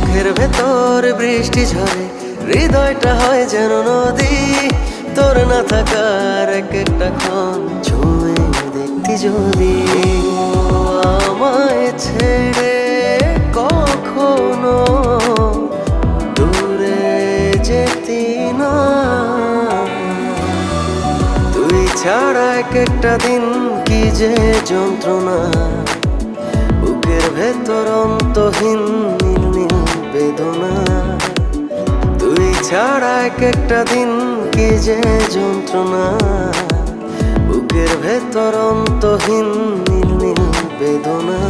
বুকের ভেতর বৃষ্টি ঝরে, হৃদয়টা হয় যেন নদী। তোর না থাকার এক একটা ক্ষণ ছুঁয়ে দেখতি যদি। আমায় ছেড়ে কখনো দূরে যেতি না, তুই ছাড়া এক একটা দিন কি যে যন্ত্রণা। বুকের ভেতর অন্তহীন নীল নীল বেদনা, তুই ছাড়া এক একটা দিন কি যে যন্ত্রণা। বুকের ভেতর অন্তহীন নীল নীল বেদনা।